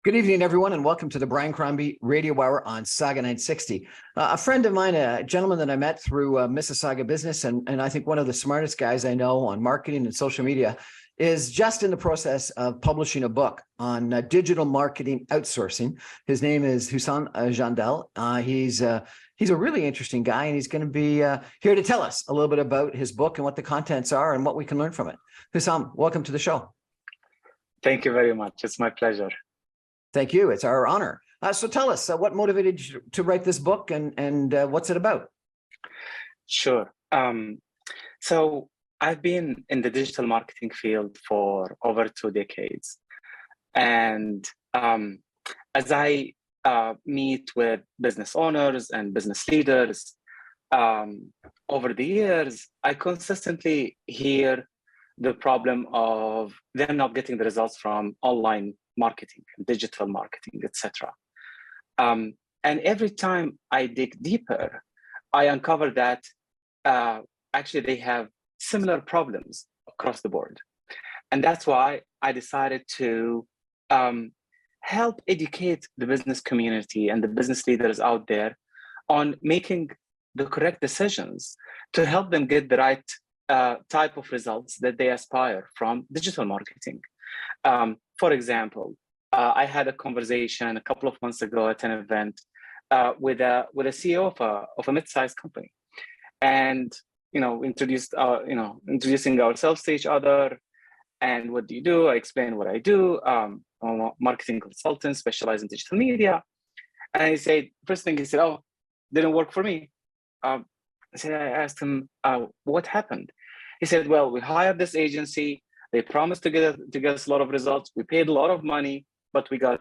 Good evening, everyone, and welcome to the Brian Crombie Radio Hour on Saga 960. A friend of mine, a gentleman that I met through Mississauga Business, and I think one of the smartest guys I know on marketing and social media, is just in the process of publishing a book on digital marketing outsourcing. His name is Husam Jandal. He's a really interesting guy, and he's going to be here to tell us a little bit about his book and what the contents are and what we can learn from it. Husam, welcome to the show. Thank you very much. It's my pleasure. Thank you. It's our honor. So tell us, what motivated you to write this book, and what's it about? Sure. So I've been in the digital marketing field for over 2 decades. And as I meet with business owners and business leaders over the years, I consistently hear the problem of them not getting the results from online marketing, digital marketing, etc. And every time I dig deeper, I uncover that actually they have similar problems across the board. And that's why I decided to help educate the business community and the business leaders out there on making the correct decisions to help them get the right type of results that they aspire from digital marketing. For example, I had a conversation a couple of months ago at an event with a CEO of a mid-sized company, and introducing ourselves to each other. And what do you do? I explained what I do. I'm a marketing consultant, specialized in digital media. And he said, first thing he said, "Oh, didn't work for me." I asked him, what happened? He said, "Well, we hired this agency. They promised to get us a lot of results. We paid a lot of money, but we got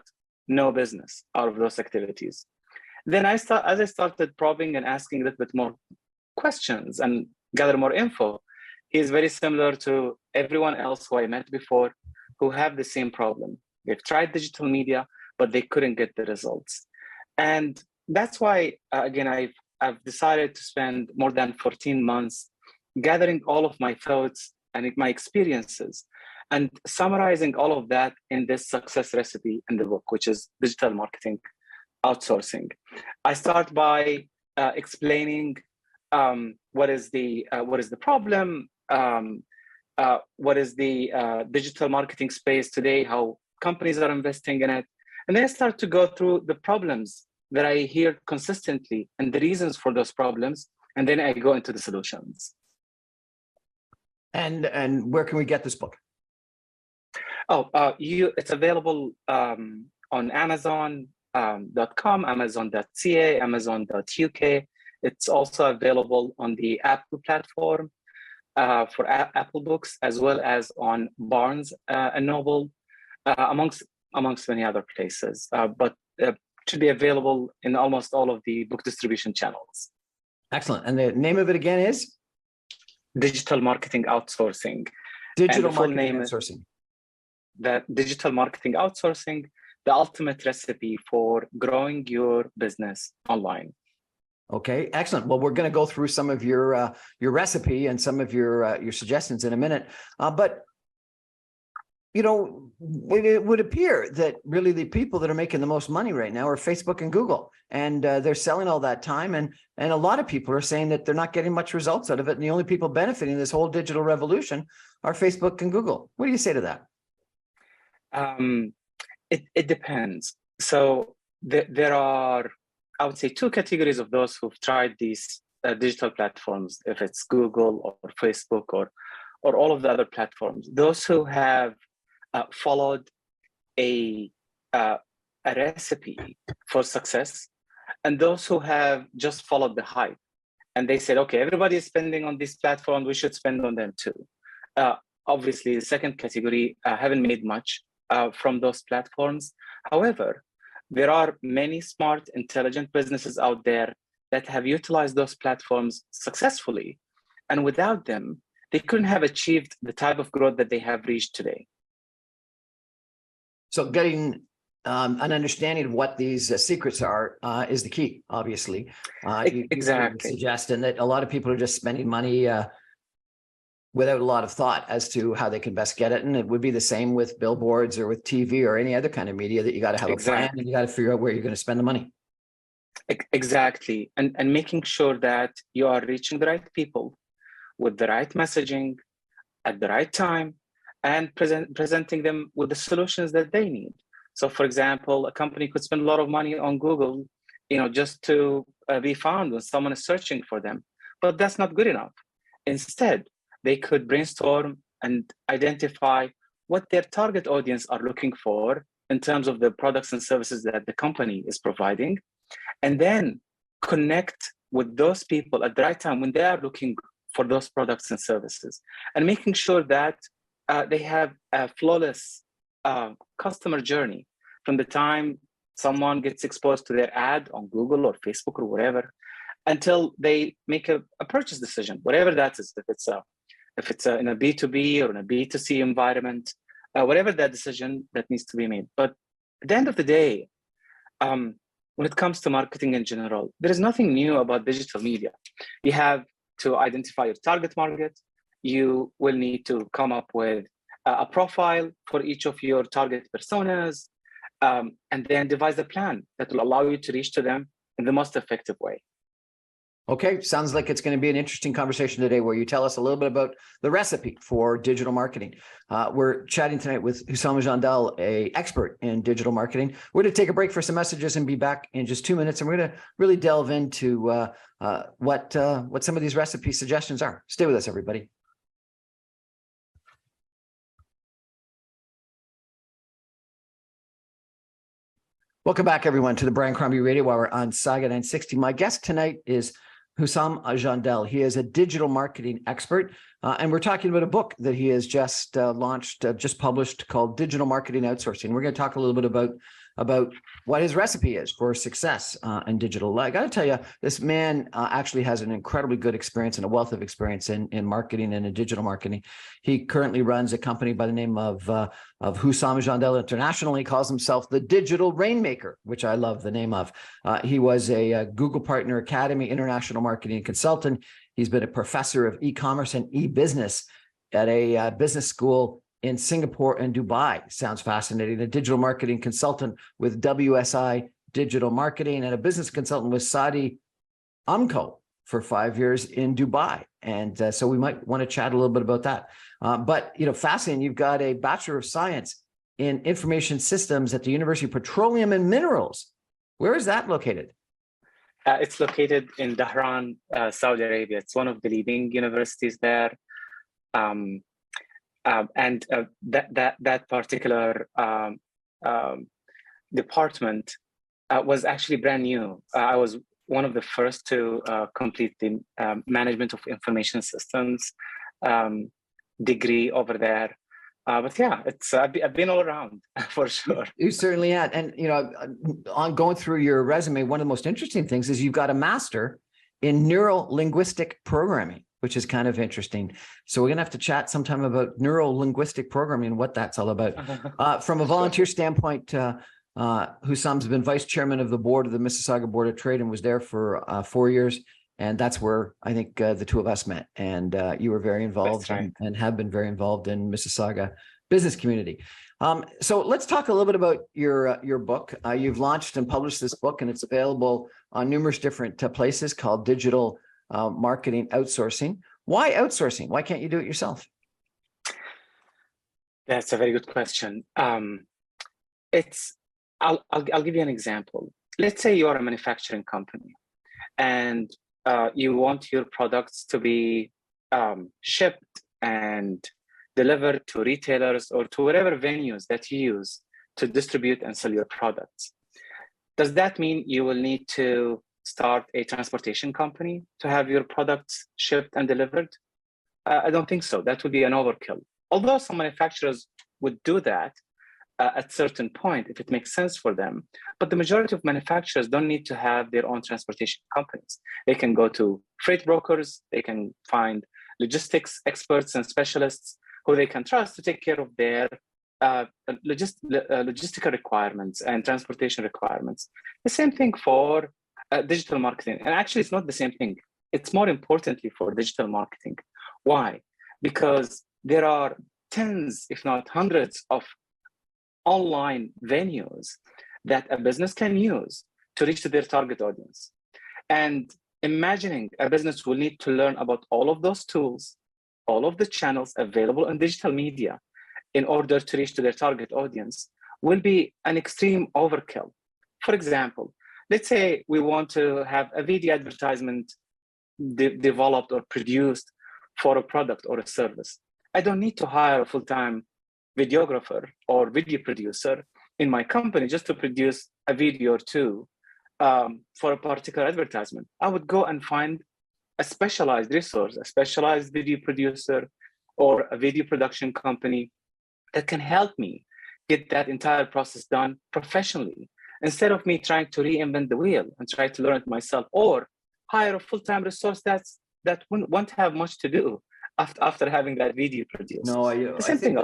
no business out of those activities." Then as I started probing and asking a little bit more questions and gather more info, he's very similar to everyone else who I met before who have the same problem. They've tried digital media, but they couldn't get the results. And that's why, again, I've decided to spend more than 14 months gathering all of my thoughts and my experiences and summarizing all of that in this success recipe in the book, which is digital marketing outsourcing. I start by explaining what is the problem, what is the digital marketing space today, how companies are investing in it, and then I start to go through the problems that I hear consistently and the reasons for those problems, and then I go into the solutions. And where can we get this book? It's available on Amazon.com, Amazon.ca, Amazon.uk. It's also available on the Apple platform for Apple Books, as well as on Barnes and Noble, amongst many other places. But to be available in almost all of the book distribution channels. Excellent. And the name of it again is? Digital Marketing Outsourcing. Digital Marketing Outsourcing. The Digital Marketing Outsourcing, the ultimate recipe for growing your business online. Okay, excellent. Well, we're going to go through some of your recipe and some of your suggestions in a minute. But it would appear that really the people that are making the most money right now are Facebook and Google, and they're selling all that time. And a lot of people are saying that they're not getting much results out of it. And the only people benefiting this whole digital revolution are Facebook and Google. What do you say to that? It depends. So there are, I would say, 2 categories of those who've tried these digital platforms, if it's Google or Facebook or all of the other platforms. Those who have followed a recipe for success, and those who have just followed the hype. And they said, okay, everybody is spending on this platform, we should spend on them too. Obviously, the second category haven't made much from those platforms. However, there are many smart, intelligent businesses out there that have utilized those platforms successfully. And without them, they couldn't have achieved the type of growth that they have reached today. So getting an understanding of what these secrets are is the key, obviously. Exactly. Suggesting that a lot of people are just spending money without a lot of thought as to how they can best get it. And it would be the same with billboards or with TV or any other kind of media, that you got to have a plan and you got to figure out where you're going to spend the money. Exactly. And making sure that you are reaching the right people with the right messaging at the right time, and presenting them with the solutions that they need. So for example, a company could spend a lot of money on Google, just to be found when someone is searching for them, but that's not good enough. Instead, they could brainstorm and identify what their target audience are looking for in terms of the products and services that the company is providing, and then connect with those people at the right time when they are looking for those products and services, and making sure that they have a flawless customer journey from the time someone gets exposed to their ad on Google or Facebook or whatever, until they make a purchase decision, whatever that is. If it's in a B2B or in a B2C environment, whatever that decision that needs to be made. But at the end of the day, when it comes to marketing in general, there is nothing new about digital media. You have to identify your target market. You will need to come up with a profile for each of your target personas, and then devise a plan that will allow you to reach to them in the most effective way. Okay, sounds like it's going to be an interesting conversation today, where you tell us a little bit about the recipe for digital marketing. We're chatting tonight with Husam Jandal, an expert in digital marketing. We're going to take a break for some messages and be back in just 2 minutes, and we're going to really delve into what some of these recipe suggestions are. Stay with us, everybody. Welcome back, everyone, to the Brian Crombie Radio Hour on Saga 960. My guest tonight is Husam Jandal. He is a digital marketing expert, and we're talking about a book that he has just launched, just published, called Digital Marketing Outsourcing. We're going to talk a little bit about what his recipe is for success in digital. I got to tell you, this man actually has an incredibly good experience and a wealth of experience in marketing and in digital marketing. He currently runs a company by the name of Husam Jandal International. He calls himself the Digital Rainmaker, which I love the name of. He was a Google Partner Academy international marketing consultant. He's been a professor of e-commerce and e-business at a business school in Singapore and Dubai. Sounds fascinating. A digital marketing consultant with WSI Digital Marketing, and a business consultant with Saudi Aramco for 5 years in Dubai. And so we might want to chat a little bit about that. But, fascinating. You've got a Bachelor of Science in Information Systems at the University of Petroleum and Minerals. Where is that located? It's located in Dhahran, Saudi Arabia. It's one of the leading universities there. That particular department was actually brand new. I was one of the first to complete the Management of Information Systems degree over there. But yeah, I've been all around for sure. You certainly had. And, on going through your resume, one of the most interesting things is you've got a master in neuro-linguistic programming, which is kind of interesting. So we're going to have to chat sometime about neuro-linguistic programming and what that's all about. From a volunteer standpoint, Husam's been vice chairman of the board of the Mississauga Board of Trade and was there for 4 years. And that's where I think the two of us met. And you were very involved and have been very involved in Mississauga business community. So let's talk a little bit about your book. You've launched and published this book, and it's available on numerous different places, called Digital Marketing Outsourcing. Why outsourcing? Why can't you do it yourself? That's a very good question. I'll give you an example. Let's say you are a manufacturing company, and you want your products to be shipped and delivered to retailers or to whatever venues that you use to distribute and sell your products. Does that mean you will need to start a transportation company to have your products shipped and delivered? I don't think so. That would be an overkill. Although some manufacturers would do that at certain point if it makes sense for them. But the majority of manufacturers don't need to have their own transportation companies. They can go to freight brokers. They can find logistics experts and specialists who they can trust to take care of their logistical requirements and transportation requirements. The same thing for digital marketing. And actually, it's not the same thing. It's more importantly for digital marketing. Why? because there are tens, if not hundreds, of online venues that a business can use to reach to their target audience. And imagining a business will need to learn about all of those tools, all of the channels available in digital media in order to reach to their target audience will be an extreme overkill. For example, let's say we want to have a video advertisement developed or produced for a product or a service. I don't need to hire a full-time videographer or video producer in my company just to produce a video or two for a particular advertisement. I would go and find a specialized resource, a specialized video producer or a video production company that can help me get that entire process done professionally, instead of me trying to reinvent the wheel and try to learn it myself, or hire a full-time resource that won't have much to do after having that video produced. No, the same thing.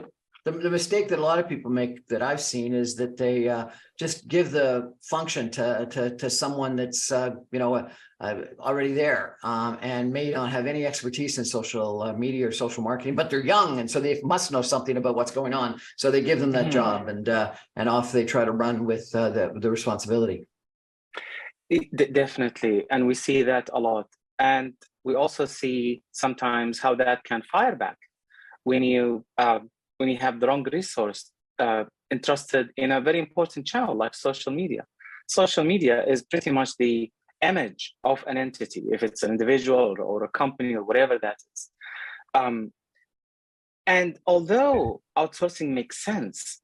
The mistake that a lot of people make that I've seen is that they just give the function to someone that's already there and may not have any expertise in social media or social marketing, but they're young and so they must know something about what's going on. So they give them that job and off they try to run with the responsibility. Definitely, and we see that a lot, and we also see sometimes how that can fire back when you have the wrong resource entrusted in a very important channel like social media. Social media is pretty much the image of an entity, if it's an individual or a company or whatever that is. And although outsourcing makes sense,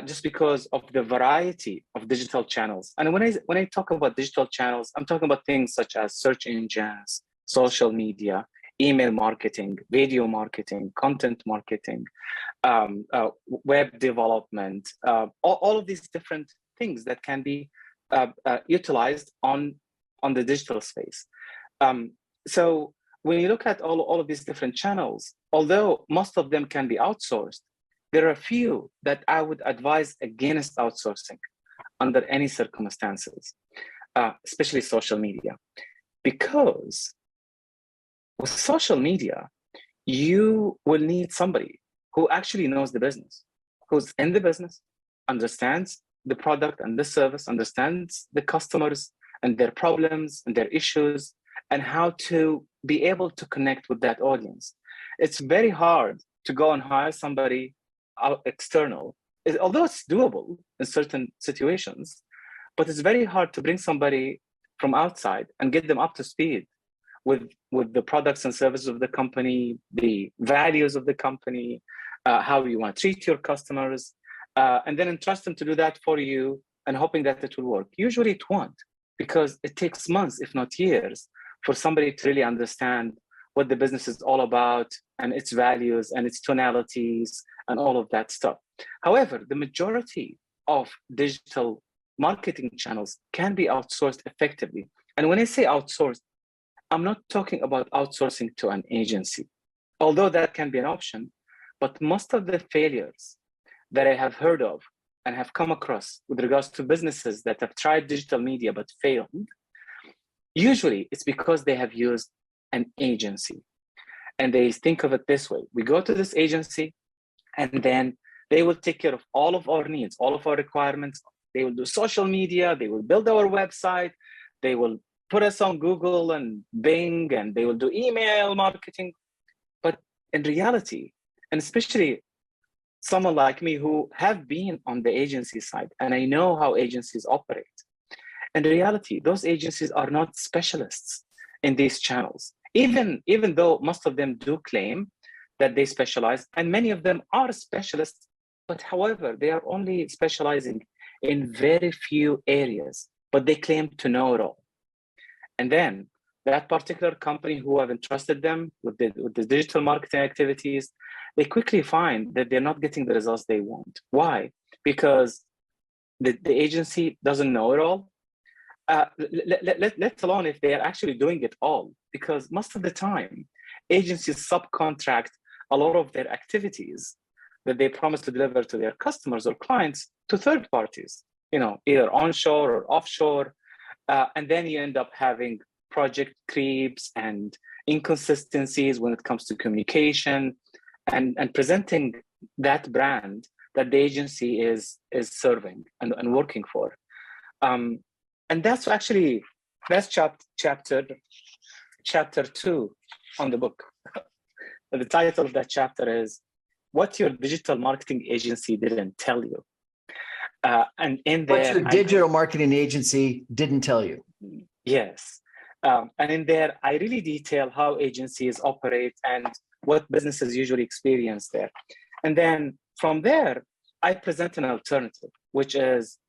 just because of the variety of digital channels, and when I talk about digital channels, I'm talking about things such as search engines, social media, email marketing, video marketing, content marketing, web development, all of these different things that can be utilized on the digital space. So when you look at all of these different channels, although most of them can be outsourced, there are a few that I would advise against outsourcing under any circumstances, especially social media, because with social media, you will need somebody who actually knows the business, who's in the business, understands the product and the service, understands the customers and their problems and their issues, and how to be able to connect with that audience. It's very hard to go and hire somebody external, although it's doable in certain situations, but it's very hard to bring somebody from outside and get them up to speed with the products and services of the company, the values of the company, how you want to treat your customers, and then entrust them to do that for you and hoping that it will work. Usually it won't, because it takes months, if not years, for somebody to really understand what the business is all about and its values and its tonalities and all of that stuff. However, the majority of digital marketing channels can be outsourced effectively. And when I say outsourced, I'm not talking about outsourcing to an agency, although that can be an option. But most of the failures that I have heard of and have come across with regards to businesses that have tried digital media but failed, usually it's because they have used an agency. And they think of it this way: we go to this agency and then they will take care of all of our needs, all of our requirements. They will do social media, they will build our website, they will put us on Google and Bing, and they will do email marketing. But in reality, and especially someone like me who have been on the agency side, and I know how agencies operate, in reality, those agencies are not specialists in these channels, even though most of them do claim that they specialize, and many of them are specialists, but however, they are only specializing in very few areas, but they claim to know it all. And then that particular company who have entrusted them with the digital marketing activities, they quickly find that they're not getting the results they want. Why? Because the agency doesn't know it all, let alone if they are actually doing it all. Because most of the time, agencies subcontract a lot of their activities that they promise to deliver to their customers or clients to third parties, either onshore or offshore. And then you end up having project creeps and inconsistencies when it comes to communication and presenting that brand that the agency is serving and working for. And that's actually, that's chapter 2 on the book. The title of that chapter is What Your Digital Marketing Agency Didn't Tell You. And in there, what your digital marketing agency didn't tell you. Yes. And in there, I really detail how agencies operate and what businesses usually experience there. And then from there, I present an alternative, which is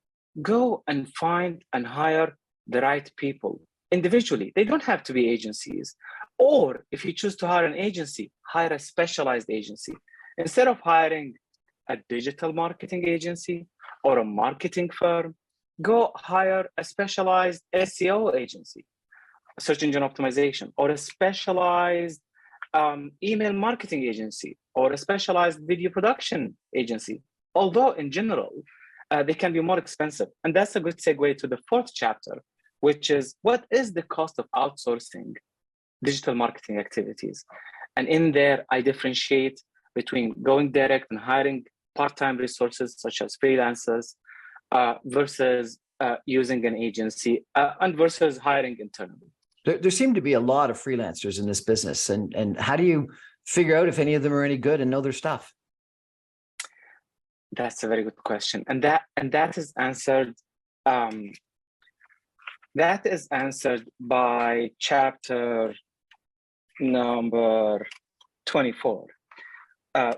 go and find and hire the right people individually. They don't have to be agencies. Or if you choose to hire an agency, hire a specialized agency. Instead of hiring a digital marketing agency or a marketing firm, go hire a specialized SEO agency, search engine optimization, or a specialized email marketing agency, or a specialized video production agency. Although in general, they can be more expensive. And that's a good segue to the 4th chapter, which is what is the cost of outsourcing digital marketing activities? And in there, I differentiate between going direct and hiring part-time resources such as freelancers versus using an agency and versus hiring internally. There seem to be a lot of freelancers in this business. And how do you figure out if any of them are any good and know their stuff? That's a very good question. And that is answered by chapter number 24.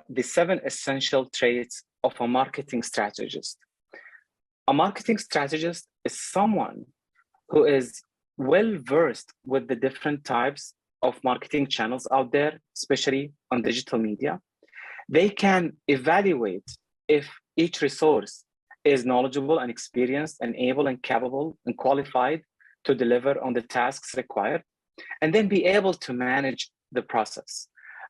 The 7 essential traits of a marketing strategist. A marketing strategist is someone who is well-versed with the different types of marketing channels out there, especially on digital media. They can evaluate if each resource is knowledgeable and experienced and able and capable and qualified to deliver on the tasks required, and then be able to manage the process.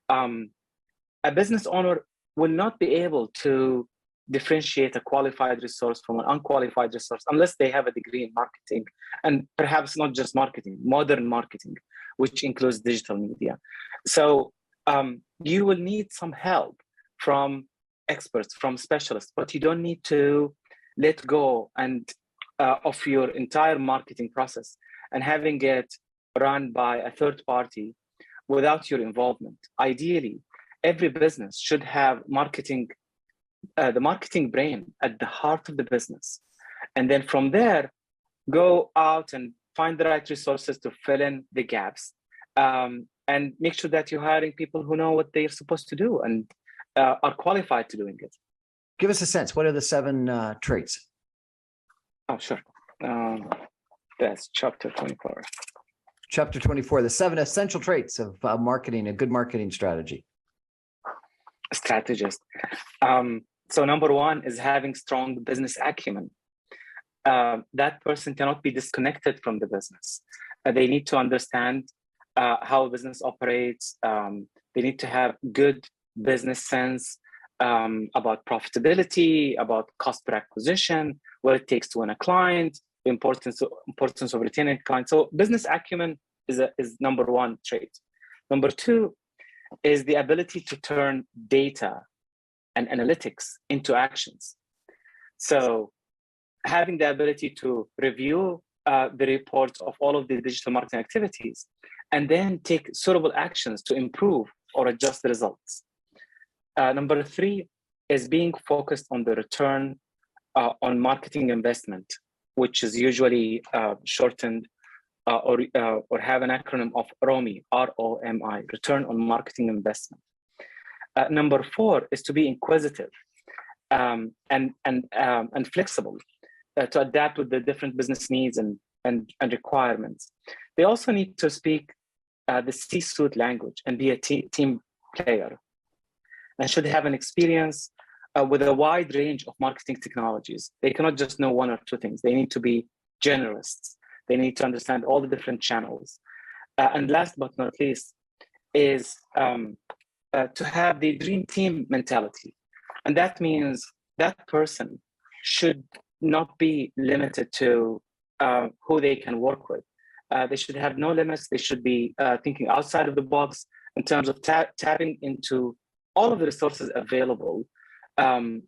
A business owner will not be able to differentiate a qualified resource from an unqualified resource unless they have a degree in marketing, and perhaps not just marketing, modern marketing, which includes digital media. So you will need some help from experts, from specialists, but you don't need to let go of your entire marketing process and having it run by a third party without your involvement. Ideally, every business should have the marketing brain at the heart of the business. And then from there, go out and find the right resources to fill in the gaps, and make sure that you're hiring people who know what they're supposed to do and are qualified to doing it. Give us a sense. What are the 7 traits? Oh, sure. That's chapter 24. Chapter 24, the 7 essential traits of marketing, a good marketing strategy. Strategist. So number 1 is having strong business acumen. That person cannot be disconnected from the business. They need to understand how a business operates. They need to have good business sense about profitability, about cost per acquisition, what it takes to win a client, the importance of retaining a client. So business acumen is number 1 trait. Number 2 is the ability to turn data and analytics into actions. So having the ability to review the reports of all of the digital marketing activities and then take suitable actions to improve or adjust the results. Number 3 is being focused on the return on marketing investment, which is usually shortened or have an acronym of ROMI, R-O-M-I, return on marketing investment. Number 4 is to be inquisitive and flexible to adapt with the different business needs and requirements. They also need to speak the C-suite language and be a team player, and should have an experience with a wide range of marketing technologies. They cannot just know 1 or 2 things. They need to be generalists. They need to understand all the different channels. And last but not least is to have the dream team mentality. And that means that person should not be limited to who they can work with. They should have no limits. They should be thinking outside of the box in terms of tapping into all of the resources available, and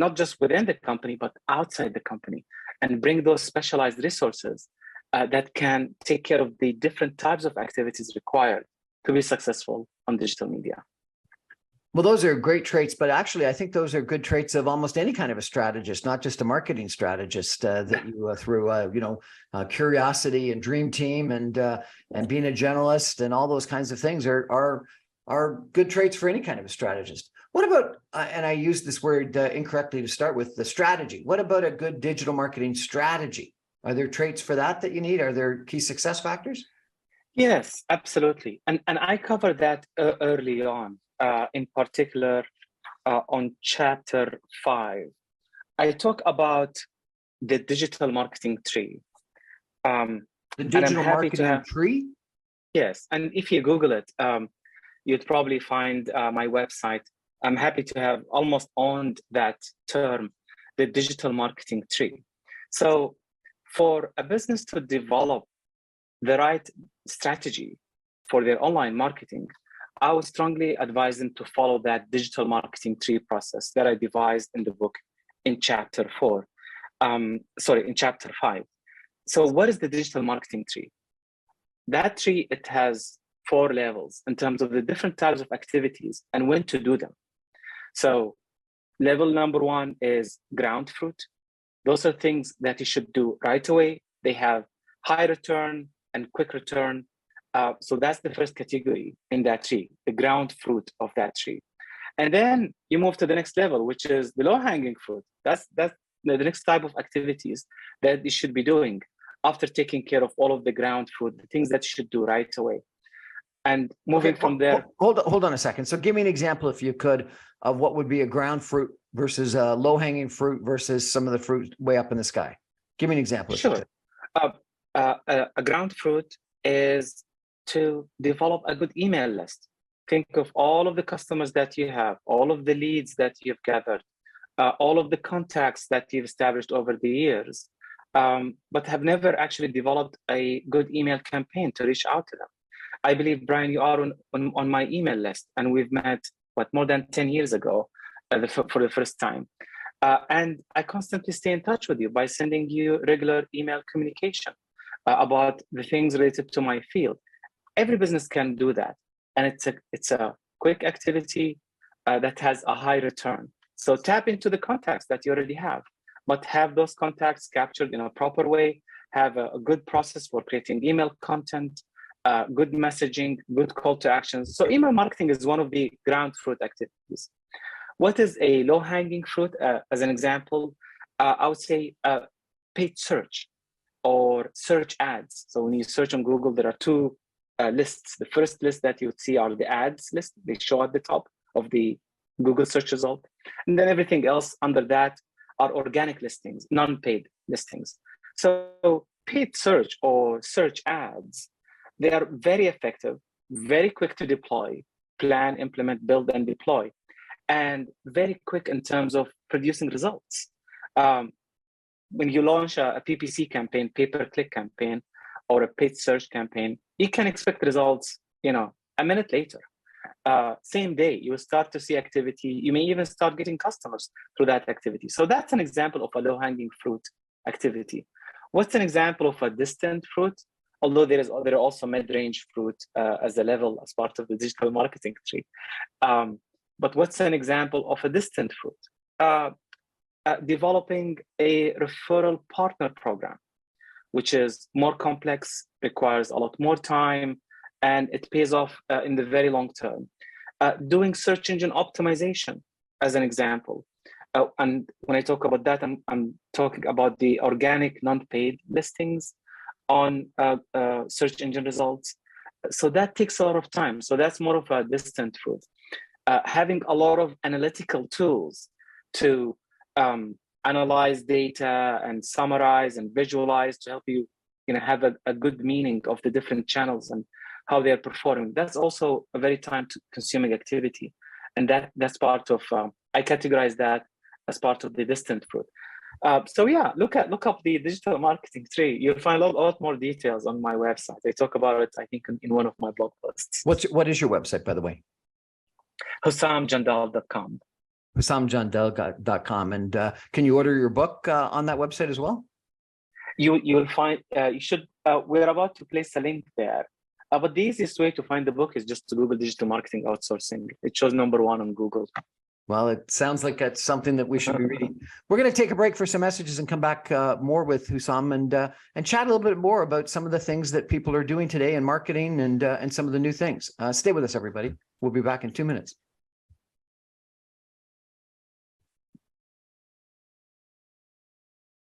not just within the company, but outside the company, and bring those specialized resources that can take care of the different types of activities required to be successful on digital media. Well, those are great traits, but actually, I think those are good traits of almost any kind of a strategist, not just a marketing strategist. That you through curiosity and dream team and being a generalist and all those kinds of things are good traits for any kind of a strategist. What about, and I used this word incorrectly to start with, the strategy. What about a good digital marketing strategy? Are there traits for that you need? Are there key success factors? Yes, absolutely. And I covered that early on. In particular, on chapter 5, I talk about the digital marketing tree. The digital marketing tree? Yes, and if you Google it, you'd probably find my website. I'm happy to have almost owned that term, the digital marketing tree. So for a business to develop the right strategy for their online marketing, I would strongly advise them to follow that digital marketing tree process that I devised in the book in chapter 4. In chapter 5. So what is the digital marketing tree? That tree, it has 4 levels in terms of the different types of activities and when to do them. So level number 1 is ground fruit. Those are things that you should do right away. They have high return and quick return. So that's the first category in that tree, the ground fruit of that tree. And then you move to the next level, which is the low-hanging fruit. That's the next type of activities that you should be doing after taking care of all of the ground fruit, the things that you should do right away. And moving from there. Hold on a second. So give me an example, if you could, of what would be a ground fruit versus a low-hanging fruit versus some of the fruit way up in the sky. Give me an example. Sure. A ground fruit is to develop a good email list. Think of all of the customers that you have, all of the leads that you've gathered, all of the contacts that you've established over the years, but have never actually developed a good email campaign to reach out to them. I believe, Brian, you are on my email list, and we've met, more than 10 years ago for the first time. And I constantly stay in touch with you by sending you regular email communication about the things related to my field. Every business can do that, and it's a quick activity that has a high return. So tap into the contacts that you already have, but have those contacts captured in a proper way. Have a good process for creating email content, good messaging, good call to actions. So email marketing is one of the ground fruit activities. What is a low-hanging fruit? As an example, I would say paid search or search ads. So when you search on Google, there are 2 lists. The first list that you would see are the ads list. They show at the top of the Google search result. And then everything else under that are organic listings, non-paid listings. So paid search or search ads, they are very effective, very quick to deploy, plan, implement, build, and deploy, and very quick in terms of producing results. When you launch a PPC campaign, pay-per-click campaign, or a paid search campaign, you can expect results, a minute later. Same day, you will start to see activity. You may even start getting customers through that activity. So that's an example of a low-hanging fruit activity. What's an example of a distant fruit? Although there are also mid-range fruit as a level, as part of the digital marketing tree. But what's an example of a distant fruit? Developing a referral partner program, which is more complex, requires a lot more time, and it pays off in the very long term. Doing search engine optimization, as an example. And when I talk about that, I'm talking about the organic non-paid listings on search engine results. So that takes a lot of time. So that's more of a distant fruit. Having a lot of analytical tools to analyze data and summarize and visualize to help you, have a good meaning of the different channels and how they're performing. That's also a very time-consuming activity, and that's part of. I categorize that as part of the distant fruit. So yeah, look up the digital marketing tree. You'll find a lot more details on my website. I talk about it, I think, in one of my blog posts. What is your website, by the way? HusamJandal.com. HusamJandal.com. And can you order your book on that website as well? You'll find, you should, we're about to place a link there. But the easiest way to find the book is just to Google digital marketing outsourcing. It shows #1 on Google. Well, it sounds like that's something that we should be reading. We're going to take a break for some messages and come back more with Husam and chat a little bit more about some of the things that people are doing today in marketing and some of the new things. Stay with us, everybody. We'll be back in 2 minutes.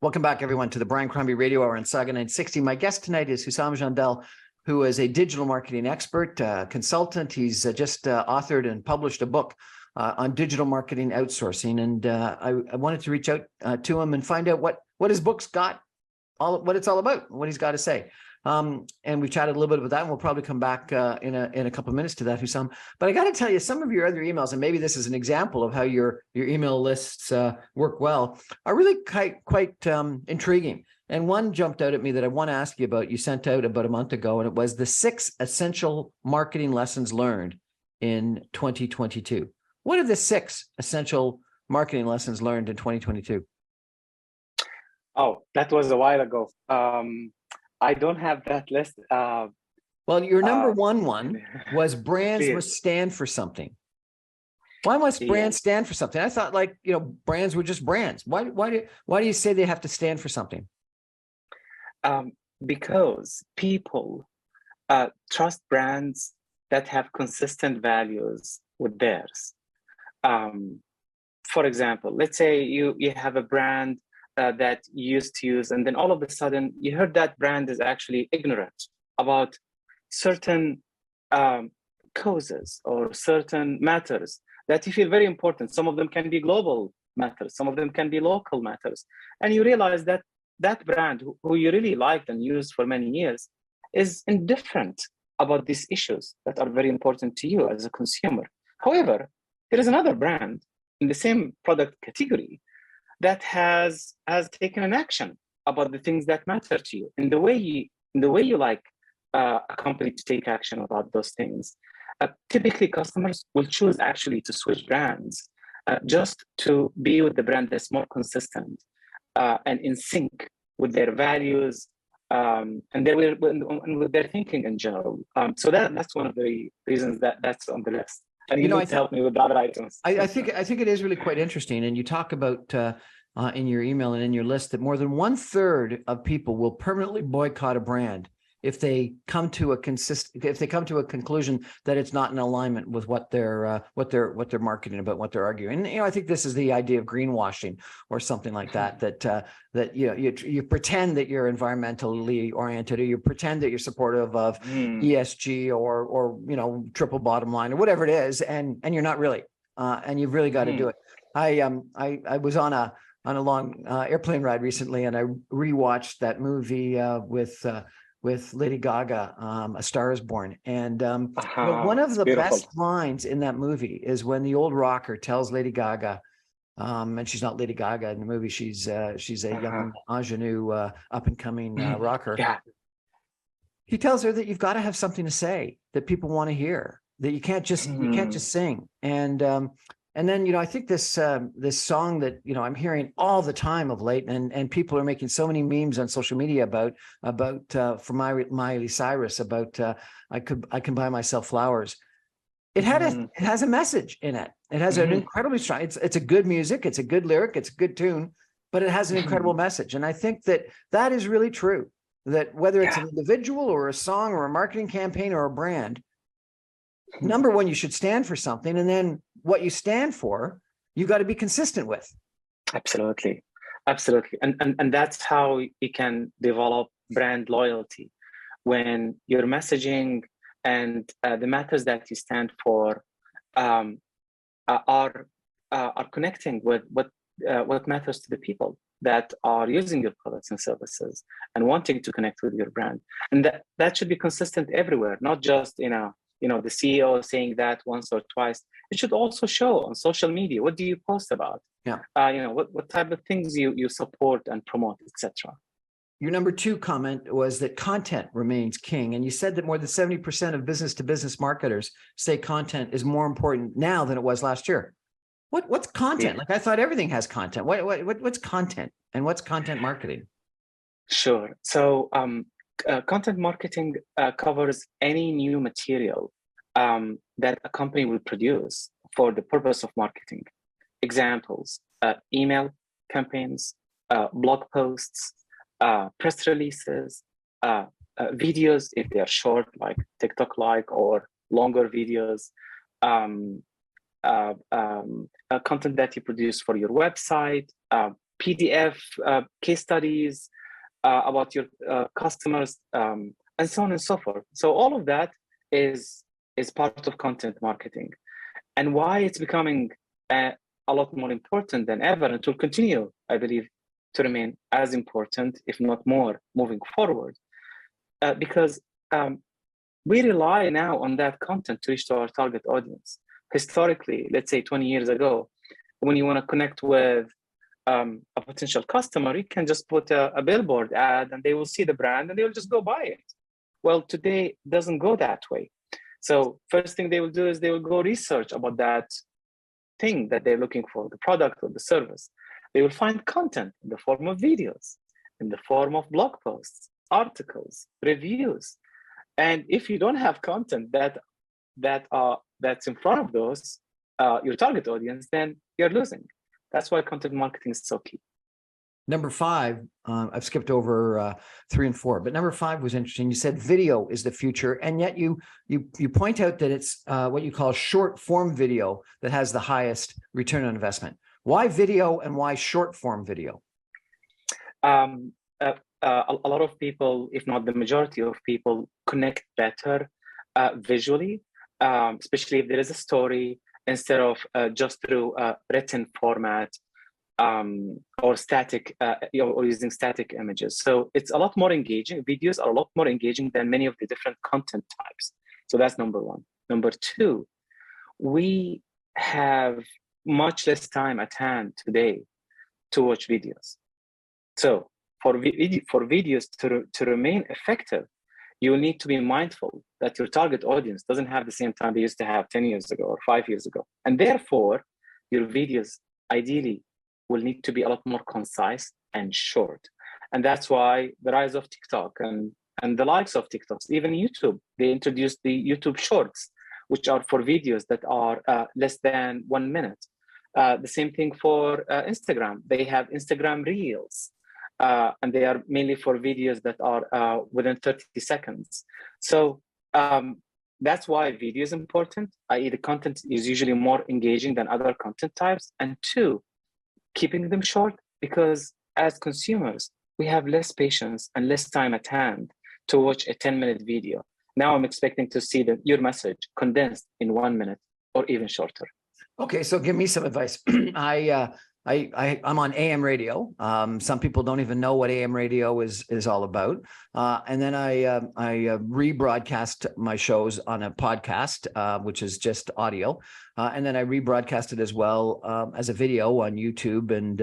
Welcome back, everyone, to the Brian Crombie Radio Hour on Saga 960. My guest tonight is Husam Jandal, who is a digital marketing expert, consultant. He's just authored and published a book on digital marketing outsourcing. And I wanted to reach out to him and find out what his book's got, what it's all about, what he's got to say. And we chatted a little bit about that, and we'll probably come back in a couple of minutes to that, Husam. But I got to tell you, some of your other emails, and maybe this is an example of how your email lists work well, are really quite intriguing. And one jumped out at me that I want to ask you about. You sent out about a month ago, and it was the 6 essential marketing lessons learned in 2022. What are the 6 essential marketing lessons learned in 2022? Oh, that was a while ago. I don't have that list. Well, your number one was brands must stand for something. Why must brands stand for something? I thought, like, brands were just brands. Why do you say they have to stand for something? Because people trust brands that have consistent values with theirs. For example, let's say you have a brand that you used to use, and then all of a sudden you heard that brand is actually ignorant about certain causes or certain matters that you feel very important. Some of them can be global matters, some of them can be local matters. And you realize that that brand who you really liked and used for many years is indifferent about these issues that are very important to you as a consumer. However, there is another brand in the same product category that has taken an action about the things that matter to you, in the way you like a company to take action about those things. Typically, customers will choose actually to switch brands just to be with the brand that's more consistent and in sync with their values and with their thinking in general. So that's one of the reasons that's on the list. And you need to help me with other items. I think it is really quite interesting. And you talk about in your email and in your list that more than 1/3 of people will permanently boycott a brand if they come to a conclusion that it's not in alignment with what they're marketing about, what they're arguing. And I think this is the idea of greenwashing or something like that. That you pretend that you're environmentally oriented, or you pretend that you're supportive of ESG or triple bottom line or whatever it is, and you're not really. And you've really got to do it. I was on a long airplane ride recently, and I rewatched that movie with Lady Gaga, A Star Is Born. And one of the best lines in that movie is when the old rocker tells Lady Gaga, and she's not Lady Gaga in the movie, she's a young ingenue, up and coming rocker. Yeah. He tells her that you've got to have something to say that people want to hear, that you can't just sing. And then, I think this song that, I'm hearing all the time of late, and people are making so many memes on social media about for Miley Cyrus, about I can buy myself flowers. It has a message in it. It has an incredibly strong, it's a good music. It's a good lyric. It's a good tune, but it has an incredible message. And I think that is really true, that whether it's an individual or a song or a marketing campaign or a brand, number one, you should stand for something. And then what you stand for, you got to be consistent with. Absolutely. And that's how you can develop brand loyalty, when your messaging and the matters that you stand for are connecting with what matters to the people that are using your products and services and wanting to connect with your brand. And that should be consistent everywhere, not just the CEO saying that once or twice. It should also show on social media. What do you post about? Yeah. What type of things you support and promote, etc. Your number two comment was that content remains king. And you said that more than 70% of business to business marketers say content is more important now than it was last year. What's content? Yeah. Like, I thought everything has content. What's content, and what's content marketing? Sure. So content marketing covers any new material that a company will produce for the purpose of marketing. Examples: email campaigns, blog posts, press releases, videos if they are short, like TikTok-like, or longer videos, content that you produce for your website, PDF, case studies about your customers, and so on and so forth. So all of that is part of content marketing, and why it's becoming a lot more important than ever, and will continue, I believe, to remain as important, if not more, moving forward, because we rely now on that content to reach to our target audience. Historically, let's say 20 years ago, when you want to connect with a potential customer, you can just put a billboard ad and they will see the brand and they will just go buy it. Well, today it doesn't go that way. So first thing they will do is they will go research about that thing that they're looking for, the product or the service. They will find content in the form of videos, in the form of blog posts, articles, reviews. And if you don't have content that's in front of those, your target audience, then you're losing. That's why content marketing is so key. Number five, I've skipped over 3 and 4, but number 5 was interesting. You said video is the future, and yet you point out that it's what you call short form video that has the highest return on investment. Why video, and why short form video? A lot of people, if not the majority of people, connect better visually, especially if there is a story, instead of just through written format or static, or using static images. So it's a lot more engaging. Videos are a lot more engaging than many of the different content types. So that's number 1. Number 2, we have much less time at hand today to watch videos. So for videos to remain effective, you will need to be mindful that your target audience doesn't have the same time they used to have 10 years ago or 5 years ago. And therefore, your videos ideally will need to be a lot more concise and short. And that's why the rise of TikTok and the likes of TikToks, even YouTube, they introduced the YouTube Shorts, which are for videos that are less than 1 minute. The same thing for Instagram. They have Instagram Reels. And they are mainly for videos that are within 30 seconds. So that's why video is important, i.e. the content is usually more engaging than other content types. And 2, keeping them short, because as consumers, we have less patience and less time at hand to watch a 10-minute video. Now I'm expecting to see your message condensed in 1 minute or even shorter. Okay, so give me some advice. I'm on AM radio. Some people don't even know what AM radio is all about. And then I rebroadcast my shows on a podcast, which is just audio. And then I rebroadcast it as well as a video on YouTube and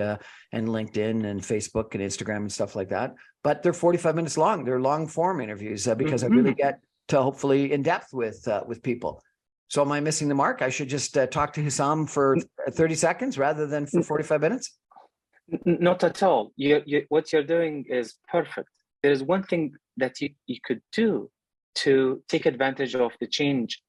LinkedIn and Facebook and Instagram and stuff like that. But they're 45 minutes long. They're long form interviews because I really get to hopefully in depth with people. So am I missing the mark? I should just talk to Husam for 30 seconds rather than for 45 minutes? Not at all. What you're doing is perfect. There is one thing that you could do to take advantage of the change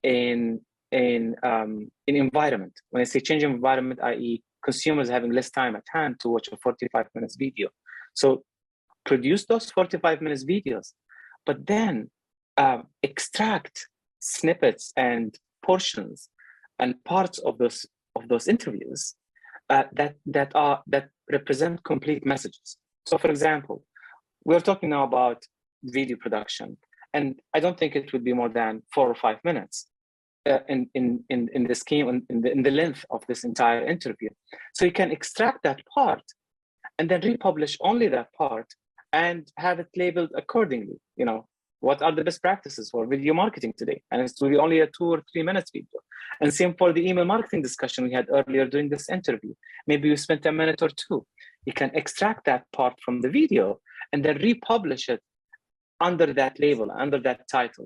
in environment. When I say change in environment, i.e. consumers having less time at hand to watch a 45 minutes video. So produce those 45 minutes videos, but then extract snippets and portions and parts of those interviews that represent complete messages. So, for example, we're talking now about video production, and I don't think it would be more than 4 or 5 minutes in the scheme, in the length of this entire interview. So you can extract that part and then republish only that part and have it labeled accordingly. You know, what are the best practices for video marketing today? And it will be only a 2 or 3 minutes video. And same for the email marketing discussion we had earlier during this interview. Maybe you spent a minute or 2. You can extract that part from the video and then republish it under that label, under that title,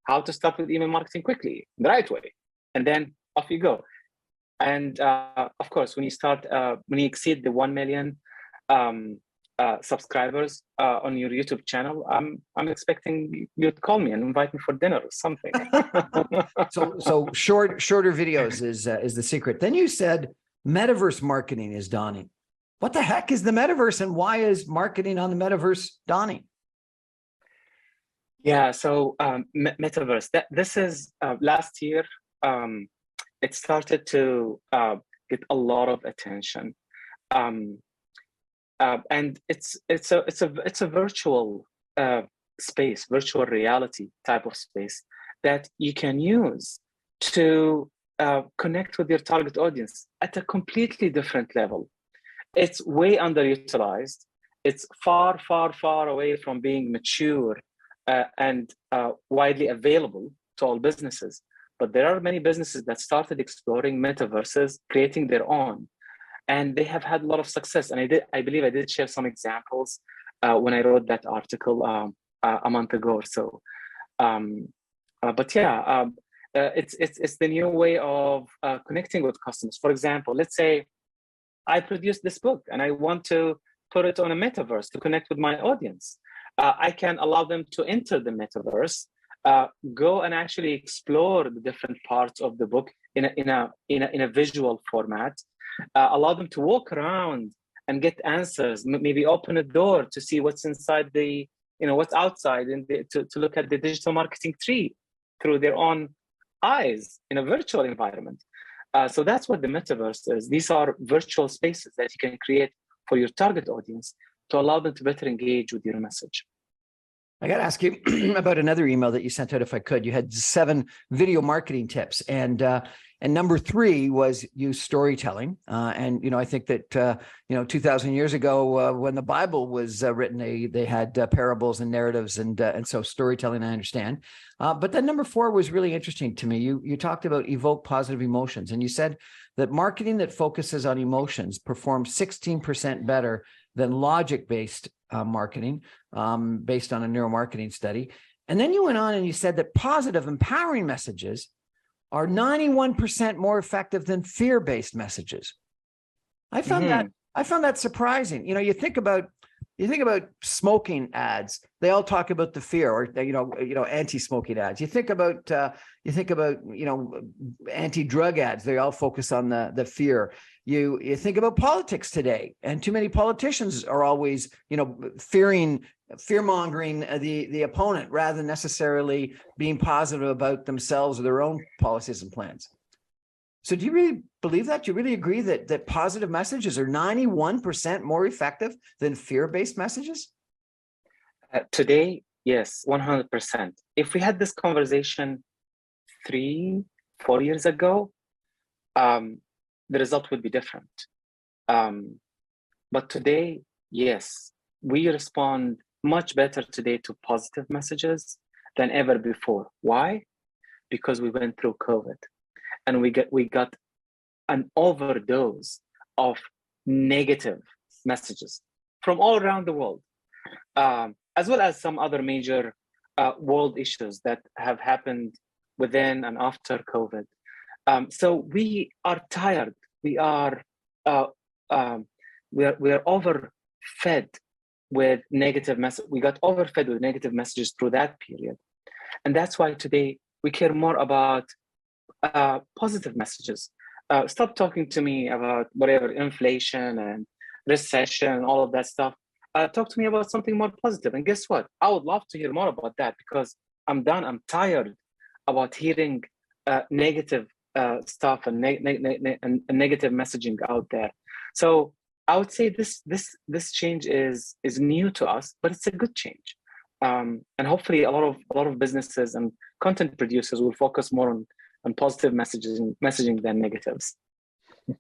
how to start with email marketing quickly, the right way. And then off you go. And of course, when you exceed the 1 million subscribers on your YouTube channel, I'm expecting you'd call me and invite me for dinner or something. So shorter videos is the secret. Then you said metaverse marketing is dawning. What the heck is the metaverse, and why is marketing on the metaverse dawning? Yeah, so metaverse. This is last year. It started to get a lot of attention, and it's a virtual space, virtual reality type of space that you can use to connect with your target audience at a completely different level. It's way underutilized. It's far, far, far away from being mature and widely available to all businesses. But there are many businesses that started exploring metaverses, creating their own, and they have had a lot of success. And I believe I did share some examples when I wrote that article a month ago or so. But yeah, it's the new way of connecting with customers. For example, let's say I produced this book and I want to put it on a metaverse to connect with my audience. I can allow them to enter the metaverse, go and actually explore the different parts of the book in a visual format, allow them to walk around and get answers, maybe open a door to see what's inside what's outside, and to look at the digital marketing tree through their own eyes in a virtual environment. So that's what the metaverse is. These are virtual spaces that you can create for your target audience to allow them to better engage with your message. I got to ask you about another email that you sent out, if I could. You had 7 video marketing tips, and number 3 was use storytelling. And I think that 2,000 years ago, when the Bible was written, they had parables and narratives, and so storytelling, I understand. But then number 4 was really interesting to me. You talked about evoke positive emotions, and you said that marketing that focuses on emotions performs 16% better than logic-based marketing, based on a neuromarketing study. And then you went on and you said that positive, empowering messages are 91% more effective than fear-based messages. I found that surprising. You think about smoking ads. They all talk about the fear, or anti-smoking ads. You think about anti-drug ads. They all focus on the fear. You think about politics today, and too many politicians are always fear-mongering the opponent rather than necessarily being positive about themselves or their own policies and plans. So do you really believe that? Do you really agree that positive messages are 91% more effective than fear-based messages? Today, yes, 100%. If we had this conversation 3-4 years ago, the result would be different. But today, yes, we respond much better today to positive messages than ever before. Why? Because we went through COVID. And we got an overdose of negative messages from all around the world, as well as some other major world issues that have happened within and after COVID. So we are tired. We are overfed with negative messages. We got overfed with negative messages through that period, and that's why today we care more about positive messages. Stop talking to me about whatever inflation and recession and all of that stuff. Talk to me about something more positive. And guess what? I would love to hear more about that, because I'm done. I'm tired about hearing negative stuff and negative messaging out there. So I would say this change is new to us, but it's a good change. And hopefully a lot of businesses and content producers will focus more on positive messaging than negatives.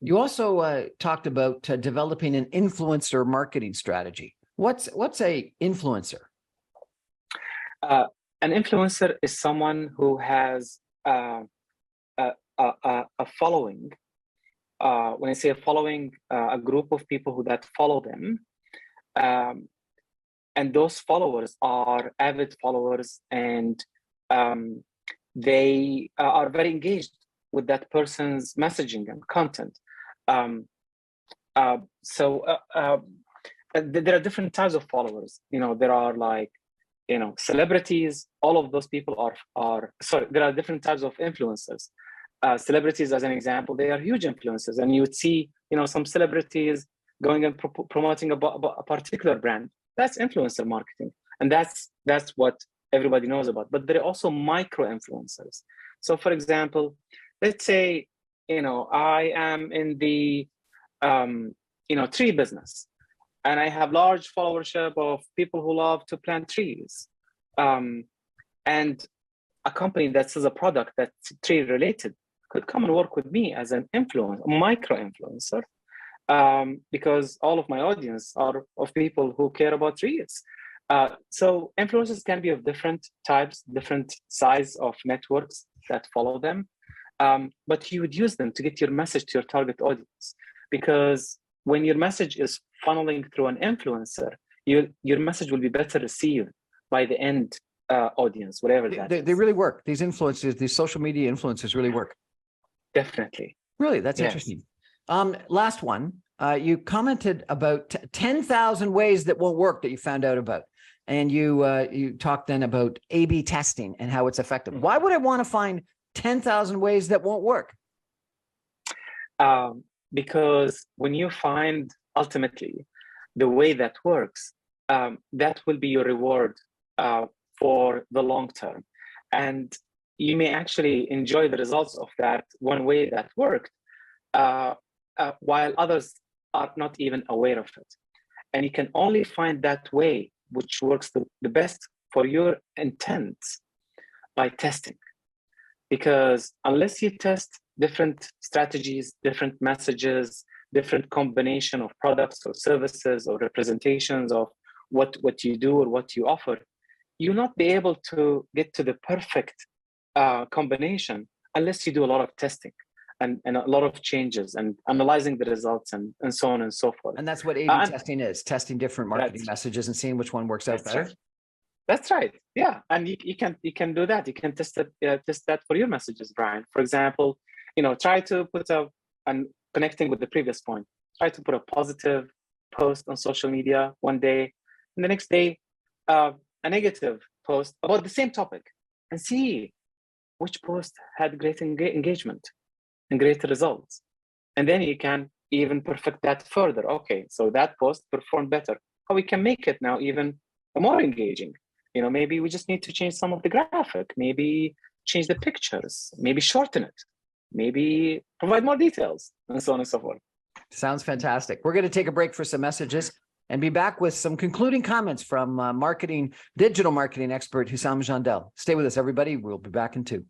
You also talked about developing an influencer marketing strategy. What's a influencer? An influencer is someone who has a following. When I say a following, a group of people that follow them, and those followers are avid followers, and they are very engaged with that person's messaging and content. There are different types of followers. There are like, celebrities. All of those people are sorry. There are different types of influencers. Celebrities, as an example, they are huge influencers, and you would see, some celebrities going and promoting a particular brand. That's influencer marketing, and that's what everybody knows about. But there are also micro influencers. So, for example, let's say, I am in the tree business, and I have large followership of people who love to plant trees, and a company that sells a product that's tree related could come and work with me as an influencer, micro influencer, because all of my audience are of people who care about trees. So influencers can be of different types, different size of networks that follow them, but you would use them to get your message to your target audience, because when your message is funneling through an influencer, your message will be better received by the end audience, whatever that is. They really work. These influencers, these social media influencers really work. Definitely. Really, that's interesting. Last one, you commented about 10,000 ways that won't work that you found out about. And you talked then about A/B testing and how it's effective. Why would I want to find 10,000 ways that won't work? Because when you find ultimately the way that works, that will be your reward for the long term. And you may actually enjoy the results of that one way that worked, while others are not even aware of it. And you can only find that way which works the best for your intent by testing. Because unless you test different strategies, different messages, different combination of products or services or representations of what you do or what you offer, you'll not be able to get to the perfect combination unless you do a lot of testing and a lot of changes and analyzing the results and so on and so forth. And that's what A/B testing is, testing different marketing messages and seeing which one works out better. Right. That's right. Yeah, and you can do that. You can test that for your messages, Brian. For example, try to put and connecting with the previous point. Try to put a positive post on social media one day, and the next day a negative post about the same topic, and see which post had great engagement and great results. And then you can even perfect that further. Okay, so that post performed better. How we can make it now even more engaging? Maybe we just need to change some of the graphic, maybe change the pictures, maybe shorten it, maybe provide more details, and so on and so forth. Sounds fantastic. We're going to take a break for some messages and be back with some concluding comments from digital marketing expert Husam Jandal. Stay with us, everybody. We'll be back in 2.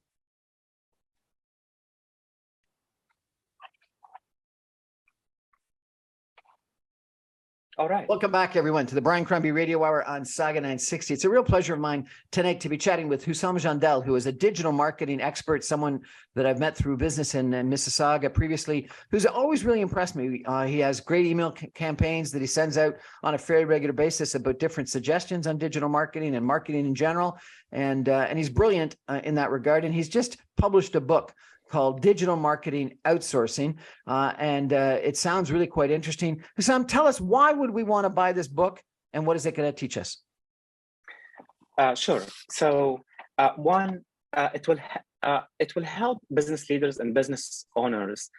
All right. Welcome back, everyone, to the Brian Crombie Radio Hour on Saga 960. It's a real pleasure of mine tonight to be chatting with Husam Jandal, who is a digital marketing expert, someone that I've met through business in Mississauga previously, who's always really impressed me. He has great email campaigns that he sends out on a fairly regular basis about different suggestions on digital marketing and marketing in general. And he's brilliant in that regard. And he's just published a book called Digital Marketing Outsourcing. And it sounds really quite interesting. Husam, tell us, why would we want to buy this book and what is it going to teach us? Sure. So it will help business leaders and business owners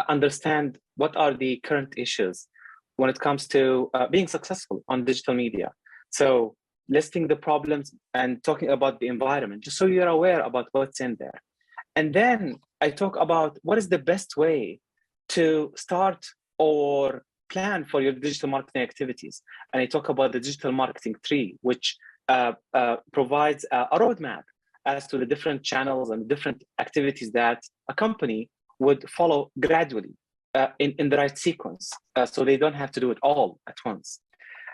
understand what are the current issues when it comes to being successful on digital media. So listing the problems and talking about the environment, just so you're aware about what's in there. And then I talk about what is the best way to start or plan for your digital marketing activities. And I talk about the digital marketing tree, which provides a roadmap as to the different channels and different activities that a company would follow gradually in the right sequence, so they don't have to do it all at once.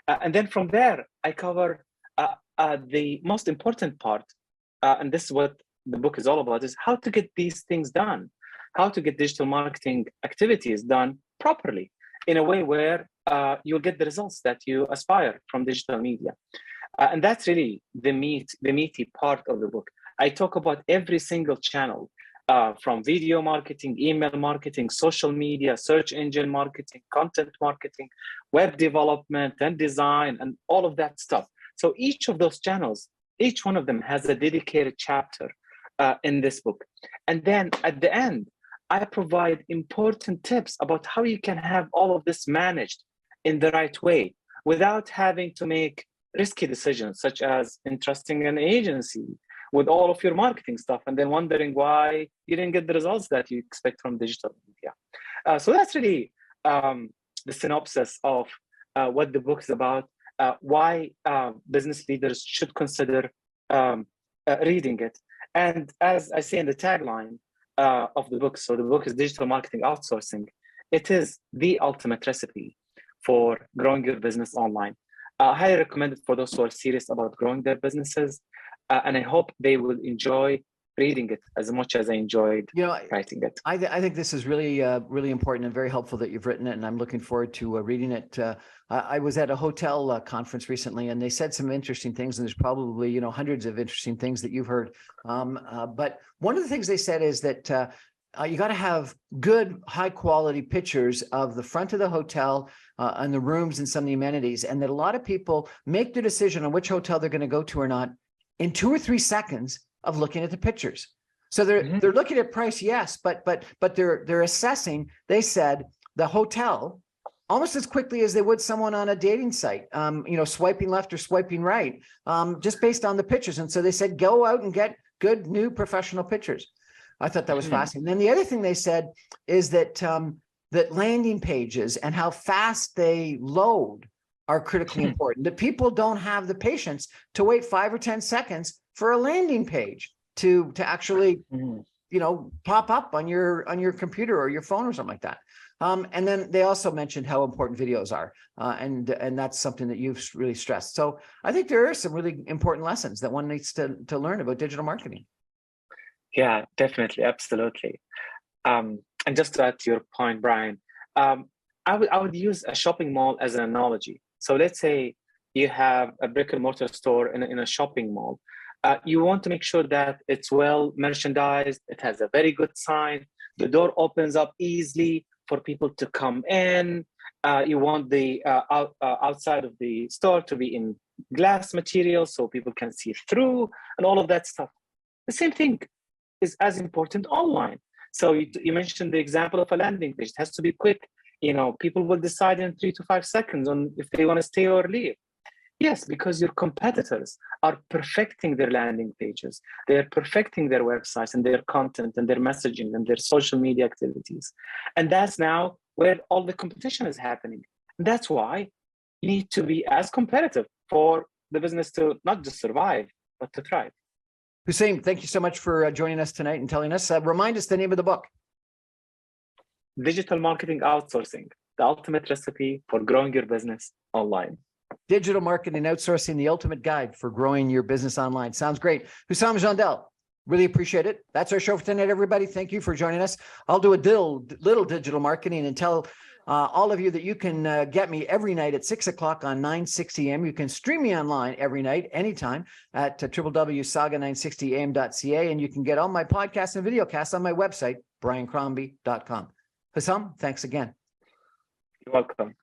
And then from there, I cover the most important part, and this is what the book is all about, is how to get these things done, how to get digital marketing activities done properly in a way where you'll get the results that you aspire from digital media. And that's really the meaty part of the book. I talk about every single channel, from video marketing, email marketing, social media, search engine marketing, content marketing, web development and design, and all of that stuff. So each of those channels, each one of them has a dedicated chapter in this book. And then at the end, I provide important tips about how you can have all of this managed in the right way without having to make risky decisions, such as entrusting an agency with all of your marketing stuff and then wondering why you didn't get the results that you expect from digital media. So that's really the synopsis of what the book is about, why business leaders should consider reading it. And as I say in the tagline of the book, so the book is Digital Marketing Outsourcing. It is the ultimate recipe for growing your business online. I highly recommend it for those who are serious about growing their businesses. And I hope they will enjoy reading it as much as I enjoyed writing it. I think this is really, really important and very helpful that you've written it, and I'm looking forward to reading it. I was at a hotel conference recently, and they said some interesting things, and there's probably, hundreds of interesting things that you've heard. But one of the things they said is that you got to have good, high quality pictures of the front of the hotel and the rooms and some of the amenities, and that a lot of people make the decision on which hotel they're going to go to or not in 2 or 3 seconds of looking at the pictures. So they're looking at price, yes, but they're assessing, they said, the hotel almost as quickly as they would someone on a dating site, swiping left or swiping right, just based on the pictures. And so they said, go out and get good, new professional pictures. I thought that was fascinating. Then the other thing they said is that that landing pages and how fast they load are critically important, that people don't have the patience to wait 5 or 10 seconds for a landing page to actually, pop up on your computer or your phone or something like that. And then they also mentioned how important videos are. And that's something that you've really stressed. So I think there are some really important lessons that one needs to learn about digital marketing. Yeah, definitely. Absolutely. And just to add to your point, Brian, I would use a shopping mall as an analogy. So let's say you have a brick and mortar store in a shopping mall. You want to make sure that it's well merchandised. It has a very good sign. The door opens up easily for people to come in. You want the outside of the store to be in glass material so people can see through and all of that stuff. The same thing is as important online. So you mentioned the example of a landing page. It has to be quick. People will decide in 3 to 5 seconds on if they want to stay or leave. Yes, because your competitors are perfecting their landing pages. They are perfecting their websites and their content and their messaging and their social media activities. And that's now where all the competition is happening. And that's why you need to be as competitive for the business to not just survive, but to thrive. Husam, thank you so much for joining us tonight and telling us. Remind us the name of the book. Digital Marketing Outsourcing, the ultimate recipe for growing your business online. Digital Marketing Outsourcing, the ultimate guide for growing your business online. Sounds great. Husam Jandal, really appreciate it. That's our show for tonight, everybody. Thank you for joining us. I'll do a little digital marketing and tell all of you that you can get me every night at 6 o'clock on 960 AM. You can stream me online every night, anytime at www.saga960am.ca. And you can get all my podcasts and video casts on my website, briancrombie.com. Husam, thanks again. You're welcome.